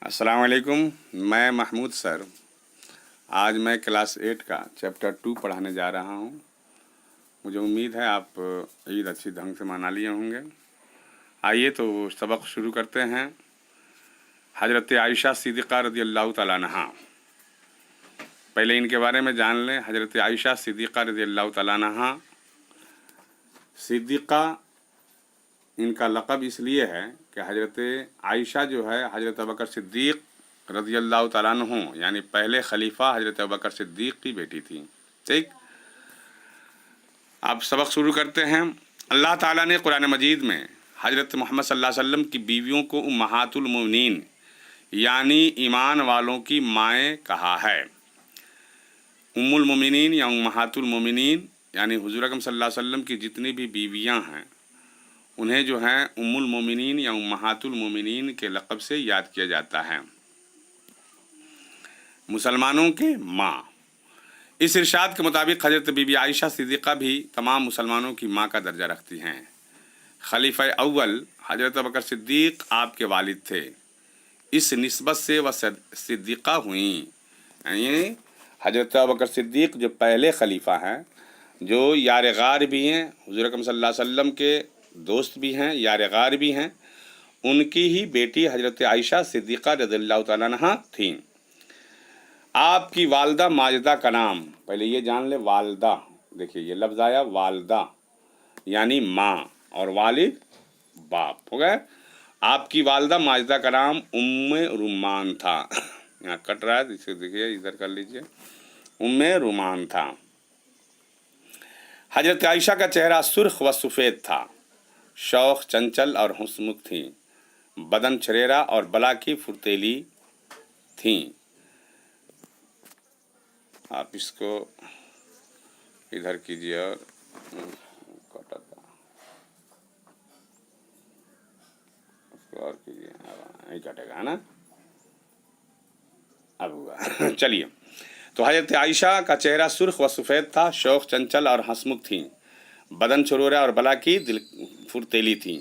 السلام علیکم، میں محمود سر آج میں کلاس 8 کا چیپٹر 2 پڑھانے جا رہا ہوں۔ مجھے امید ہے آپ عید اچھی ڈھنگ سے منا لیے ہوں گے۔ آئیے تو سبق شروع کرتے ہیں۔ حضرت عائشہ صدیقہ رضی اللہ تعالیٰ عنہا، پہلے ان کے بارے میں جان لیں۔ حضرت عائشہ صدیقہ رضی اللہ تعالیٰ عنہا، صدیقہ ان کا لقب اس لیے ہے کہ حضرت عائشہ جو ہے حضرت ابوبکر صدیق رضی اللہ تعالیٰ عنہ یعنی پہلے خلیفہ حضرت ابوبکر صدیق کی بیٹی تھی۔ ٹھیک، اب سبق شروع کرتے ہیں۔ اللہ تعالیٰ نے قرآن مجید میں حضرت محمد صلی اللہ علیہ وسلم کی بیویوں کو امہات المؤمنین یعنی ایمان والوں کی مائیں کہا ہے۔ ام المؤمنین یا امہات المؤمنین یعنی حضور اکرم صلی اللہ علیہ وسلم کی جتنی بھی بیویاں ہیں انہیں جو ہیں ام المؤمنین یا امہات المؤمنین کے لقب سے یاد کیا جاتا ہے، مسلمانوں کے ماں۔ اس ارشاد کے مطابق حضرت بی بی عائشہ صدیقہ بھی تمام مسلمانوں کی ماں کا درجہ رکھتی ہیں۔ خلیفہ اول حضرت ابوبکر صدیق آپ کے والد تھے، اس نسبت سے وہ صدیقہ ہوئیں، یعنی حضرت ابوبکر صدیق جو پہلے خلیفہ ہیں، جو یار غار بھی ہیں، حضور اکرم صلی اللہ علیہ وسلم کے دوست بھی ہیں، یار غار بھی ہیں، ان کی ہی بیٹی حضرت عائشہ صدیقہ رضی اللہ تعالیٰ عنہا تھیں۔ آپ کی والدہ ماجدہ کا نام، پہلے یہ جان لے، والدہ، دیکھیے یہ لفظ آیا والدہ یعنی ماں اور والد باپ ہو گئے۔ آپ کی والدہ ماجدہ کا نام ام رومان تھا۔ یہاں کٹ رہا ہے، اسے دیکھیے ادھر کر لیجئے، ام رومان تھا۔ حضرت عائشہ کا چہرہ سرخ و سفید تھا، شوخ چنچل اور ہنسمکھ تھیں، بدن چھریرا اور بلا کی پھرتیلی تھیں۔ آپ اس کو ادھر کیجیے اور کیجیے، نہیں کٹے گا نا، اب ہوا۔ چلیے، تو حضرت عائشہ کا چہرہ سرخ و سفید تھا، شوخ چنچل اور ہنسمکھ تھیں، بدن چھرورا اور بلا کی دل پھرتیلی تھیں،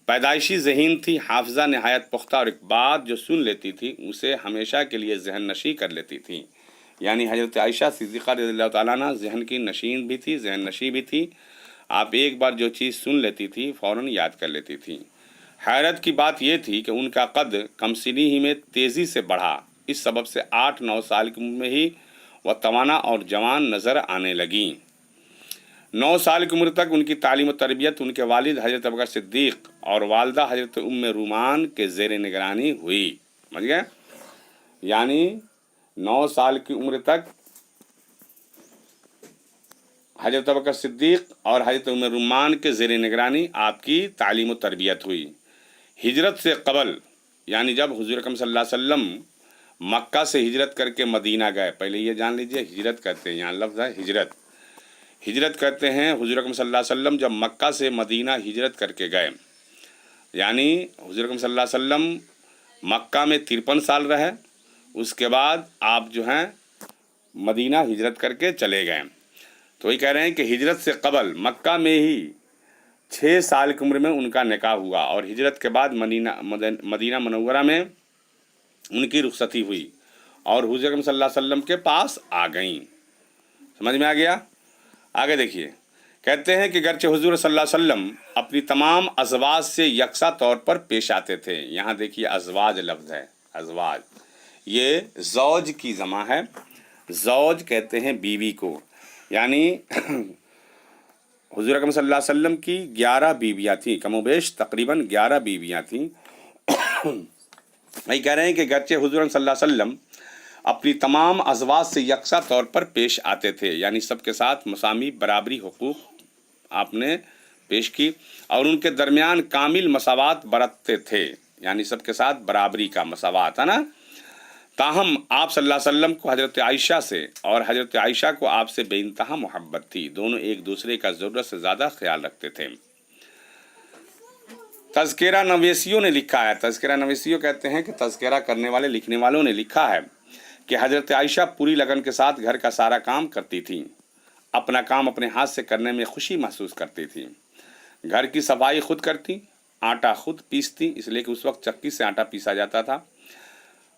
پیدائشی ذہین تھی، حافظہ نہایت پختہ، اور ایک بات جو سن لیتی تھی اسے ہمیشہ کے لیے ذہن نشیں کر لیتی تھی۔ یعنی حضرت عائشہ صدیقہ رضی اللہ تعالیٰ عنہ ذہن کی نشین بھی تھی، ذہن نشیں بھی تھی۔ آپ ایک بار جو چیز سن لیتی تھی فوراً یاد کر لیتی تھی۔ حیرت کی بات یہ تھی کہ ان کا قد کم سنی ہی میں تیزی سے بڑھا، اس سبب سے 8-9 سال کی عمر میں ہی وہ توانا اور جوان نظر آنے لگیں۔ 9 سال کی عمر تک ان کی تعلیم و تربیت ان کے والد حضرت ابوبکر صدیق اور والدہ حضرت ام رومان کے زیر نگرانی ہوئی۔ سمجھ گئے؟ یعنی 9 سال کی عمر تک حضرت ابوبکر صدیق اور حضرت ام رومان کے زیر نگرانی آپ کی تعلیم و تربیت ہوئی۔ ہجرت سے قبل یعنی جب حضور اکرم صلی اللہ علیہ وسلم مکہ سے ہجرت کر کے مدینہ گئے، پہلے یہ جان لیجئے ہجرت کرتے ہیں، یہاں لفظ ہے ہجرت کرتے ہیں۔ حضور اکرم صلی اللہ علیہ وسلم جب مکہ سے مدینہ ہجرت کر کے گئے، یعنی حضور اکرم صلی اللہ علیہ وسلم مکہ میں 53 سال رہے، اس کے بعد آپ جو ہیں مدینہ ہجرت کر کے چلے گئے۔ تو یہ کہہ رہے ہیں کہ ہجرت سے قبل مکہ میں ہی 6 سال کی عمر میں ان کا نکاح ہوا، اور ہجرت کے بعد مدینہ منورہ میں ان کی رخصتی ہوئی اور حضور اکرم صلی اللہ علیہ وسلم کے پاس آ گئیں۔ سمجھ میں آ گیا؟ آگے دیکھیے، کہتے ہیں کہ گرچہ حضور صلی اللہ علیہ وسلم اپنی تمام ازواج سے یکساں طور پر پیش آتے تھے۔ یہاں دیکھیے ازواج لفظ ہے، ازواج یہ زوج کی جمع ہے، زوج کہتے ہیں بیوی کو، یعنی حضور اکرم صلی اللہ علیہ وسلم کی 11 بیویاں تھیں، کم و بیش تقریباً 11 بیویاں تھیں۔ وہی کہہ رہے ہیں کہ گرچہ حضور صلی اللہ علیہ وسلم اپنی تمام ازواج سے یکساں طور پر پیش آتے تھے، یعنی سب کے ساتھ مساوی برابری حقوق آپ نے پیش کی، اور ان کے درمیان کامل مساوات برتتے تھے، یعنی سب کے ساتھ برابری کا مساوات ہے نا۔ تاہم آپ صلی اللہ علیہ وسلم کو حضرت عائشہ سے اور حضرت عائشہ کو آپ سے بے انتہا محبت تھی، دونوں ایک دوسرے کا ضرورت سے زیادہ خیال رکھتے تھے۔ تذکرہ نویسیوں نے لکھا ہے، تذکرہ نویسیوں کہتے ہیں کہ تذکرہ کرنے والے لکھنے والوں نے لکھا ہے کہ حضرت عائشہ پوری لگن کے ساتھ گھر کا سارا کام کرتی تھیں، اپنا کام اپنے ہاتھ سے کرنے میں خوشی محسوس کرتی تھیں، گھر کی صفائی خود کرتی، آٹا خود پیستی، اس لیے کہ اس وقت چکی سے آٹا پیسا جاتا تھا،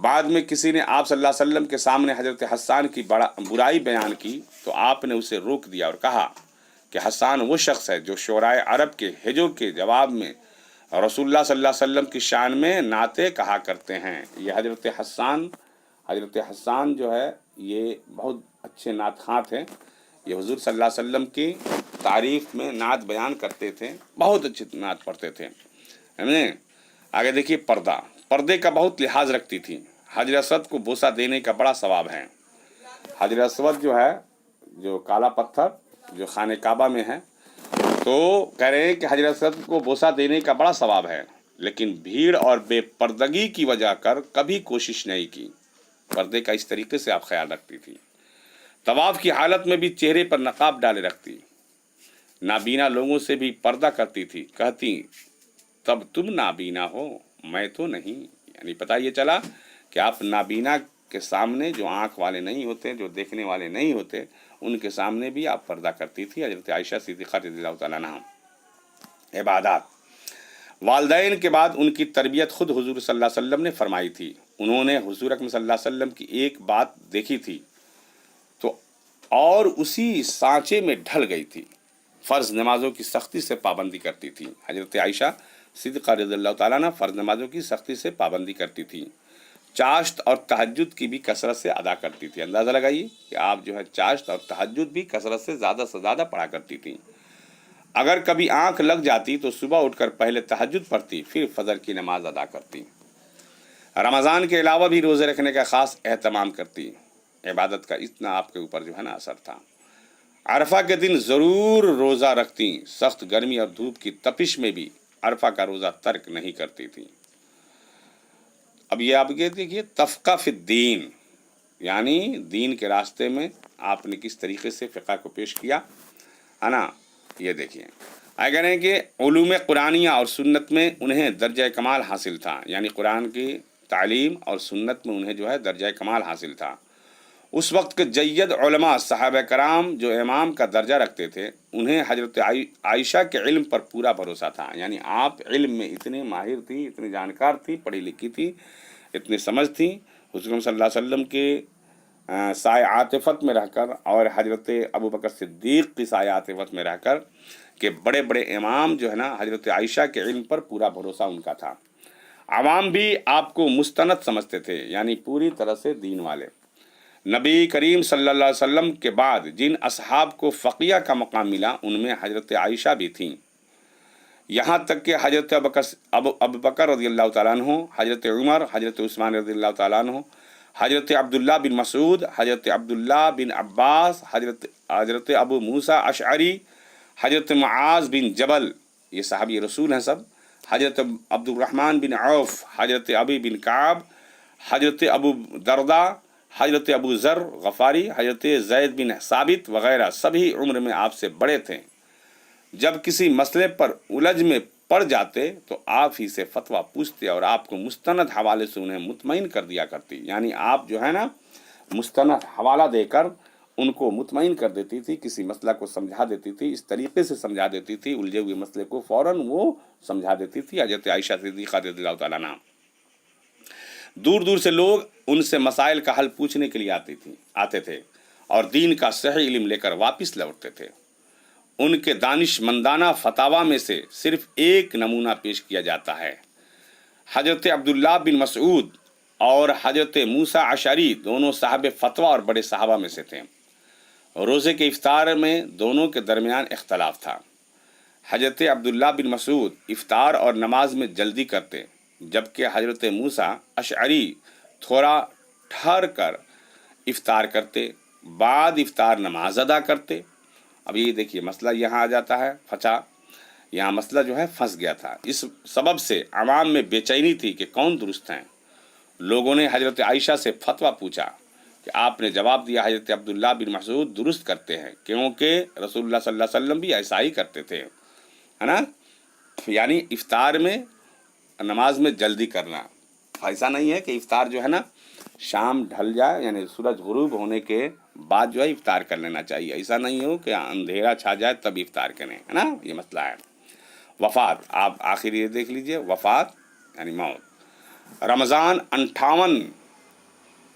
بعد میں کسی نے آپ صلی اللہ علیہ وسلم کے سامنے حضرت حسان کی برائی بیان کی تو آپ نے اسے روک دیا اور کہا کہ حسان وہ شخص ہے جو شعرائے عرب کے ہجو کے جواب میں رسول اللہ صلی اللہ علیہ وسلم کی شان میں نعتیں کہا کرتے ہیں۔ یہ حضرت حسان جو ہے یہ بہت اچھے نعت خواں تھے، یہ حضور صلی اللہ علیہ وسلم کی تعریف میں نعت بیان کرتے تھے، بہت اچھی نعت پڑھتے تھے۔ آگے دیکھیے پردے کا بہت لحاظ رکھتی تھی۔ حجر اسود کو بوسہ دینے کا بڑا ثواب ہے۔ حجر اسود جو ہے، جو کالا پتھر جو خانہ کعبہ میں ہے، تو کہہ رہے ہیں کہ حجر اسود کو بوسہ دینے کا بڑا ثواب ہے، لیکن بھیڑ اور بے پردگی کی وجہ کر کبھی کوشش نہیں کی۔ پردے کا اس طریقے سے آپ خیال رکھتی تھی۔ طواف کی حالت میں بھی چہرے پر نقاب ڈالے رکھتی، نابینا لوگوں سے بھی پردہ کرتی تھی، کہتی تب تم نابینا ہو میں تو نہیں، یعنی پتہ یہ چلا کہ آپ نابینا کے سامنے، جو آنکھ والے نہیں ہوتے، جو دیکھنے والے نہیں ہوتے، ان کے سامنے بھی آپ پردہ کرتی تھی۔ حضرت عائشہ صدیقہ رضی اللہ تعالیٰ عنہا۔ عبادات، والدین کے بعد ان کی تربیت خود حضور صلی اللہ علیہ وسلم نے فرمائی تھی۔ انہوں نے حضور اکرم صلی اللہ علیہ وسلم کی ایک بات دیکھی تھی تو اور اسی سانچے میں ڈھل گئی تھی۔ فرض نمازوں کی سختی سے پابندی کرتی تھی۔ حضرت عائشہ صدیقہ رضی اللہ تعالیٰ عنہ فرض نمازوں کی سختی سے پابندی کرتی تھی۔ چاشت اور تہجد کی بھی کثرت سے ادا کرتی تھی۔ اندازہ لگائیے کہ آپ جو ہے چاشت اور تہجد بھی کثرت سے زیادہ پڑھا کرتی تھی۔ اگر کبھی آنکھ لگ جاتی تو صبح اٹھ کر پہلے تہجد پڑھتی، پھر فجر کی نماز ادا کرتی۔ رمضان کے علاوہ بھی روزے رکھنے کا خاص اہتمام کرتی۔ عبادت کا اتنا آپ کے اوپر جو ہے نا اثر تھا۔ عرفہ کے دن ضرور روزہ رکھتی، سخت گرمی اور دھوپ کی تپش میں بھی عرفہ کا روزہ ترک نہیں کرتی تھی۔ اب یہ آپ یہ دیکھیے تفقہ فی الدین، یعنی دین کے راستے میں آپ نے کس طریقے سے فقہ کو پیش کیا ہے نا، یہ دیکھیے۔ اگر ہیں کہ علوم قرآنیہ اور سنت میں انہیں درجہ کمال حاصل تھا، یعنی قرآن کی تعلیم اور سنت میں انہیں جو ہے درجہ کمال حاصل تھا۔ اس وقت کے جید علماء صحابہ کرام جو امام کا درجہ رکھتے تھے، انہیں حضرت عائشہ کے علم پر پورا بھروسہ تھا، یعنی آپ علم میں اتنے ماہر تھی، اتنی جانکار تھی، پڑھی لکھی تھی، اتنی سمجھ تھی۔ حضور صلی اللہ علیہ وسلم کے سائے عاطفت میں رہ کر اور حضرت ابوبکر صدیق کی سائے عاطفت میں رہ کر کہ بڑے بڑے امام جو ہے نا، حضرت عائشہ کے علم پر پورا بھروسہ ان کا تھا۔ عوام بھی آپ کو مستند سمجھتے تھے، یعنی پوری طرح سے دین والے۔ نبی کریم صلی اللہ علیہ وسلم کے بعد جن اصحاب کو فقیہ کا مقام ملا، ان میں حضرت عائشہ بھی تھیں، یہاں تک کہ حضرت ابوبکر رضی اللہ تعالیٰ عنہ، حضرت عمر، حضرت عثمان رضی اللہ تعالیٰ عنہ، حضرت عبداللہ بن مسعود، حضرت عبداللہ بن عباس، حضرت ابو موسیٰ اشعری، حضرت معاذ بن جبل، یہ صحابی رسول ہیں سب، حضرت عبد الرحمن بن عوف، حضرت ابی بن کعب، حضرت ابو دردہ، حضرت ابو ذر غفاری، حضرت زید بن ثابت وغیرہ سبھی عمر میں آپ سے بڑے تھے۔ جب کسی مسئلے پر الجھ میں پڑ جاتے تو آپ ہی سے فتویٰ پوچھتے اور آپ کو مستند حوالے سے انہیں مطمئن کر دیا کرتی، یعنی آپ جو ہے نا مستند حوالہ دے کر ان کو مطمئن کر دیتی تھی، کسی مسئلہ کو سمجھا دیتی تھی، اس طریقے سے سمجھا دیتی تھی، الجھے ہوئے مسئلے کو فوراً وہ سمجھا دیتی تھی۔ حضرت عائشہ صدیقہ رضی اللہ تعالیٰ عنہ، دور دور سے لوگ ان سے مسائل کا حل پوچھنے کے لیے آتے تھے اور دین کا صحیح علم لے کر واپس لوٹتے تھے۔ ان کے دانش مندانہ فتاوی میں سے صرف ایک نمونہ پیش کیا جاتا ہے۔ حضرت عبداللہ بن مسعود اور حضرت موسیٰ اشعری دونوں صاحب فتویٰ اور بڑے صحابہ میں سے تھے۔ روزے کے افطار میں دونوں کے درمیان اختلاف تھا۔ حضرت عبداللہ بن مسعود افطار اور نماز میں جلدی کرتے، جبکہ حضرت موسیٰ اشعری تھوڑا ٹھہر کر افطار کرتے، بعد افطار نماز ادا کرتے۔ اب یہ دیکھیے مسئلہ یہاں آ جاتا ہے یہاں مسئلہ جو ہے پھنس گیا تھا۔ اس سبب سے عوام میں بے چینی تھی کہ کون درست ہیں۔ لوگوں نے حضرت عائشہ سے فتویٰ پوچھا کہ آپ نے جواب دیا حضرت عبداللہ بن مسعود درست کرتے ہیں، کیونکہ رسول اللہ صلی اللہ علیہ وسلم بھی ایسا ہی کرتے تھے، ہے نا، یعنی افطار میں نماز میں جلدی کرنا۔ ایسا نہیں ہے کہ افطار جو ہے نا شام ڈھل جائے، یعنی سورج غروب ہونے کے بعد جو ہے افطار کر لینا چاہیے، ایسا نہیں ہو کہ اندھیرا چھا جائے تب افطار کریں، ہے نا، یہ مسئلہ ہے۔ وفات، آپ آخر یہ دیکھ لیجئے، وفات یعنی موت۔ رمضان 58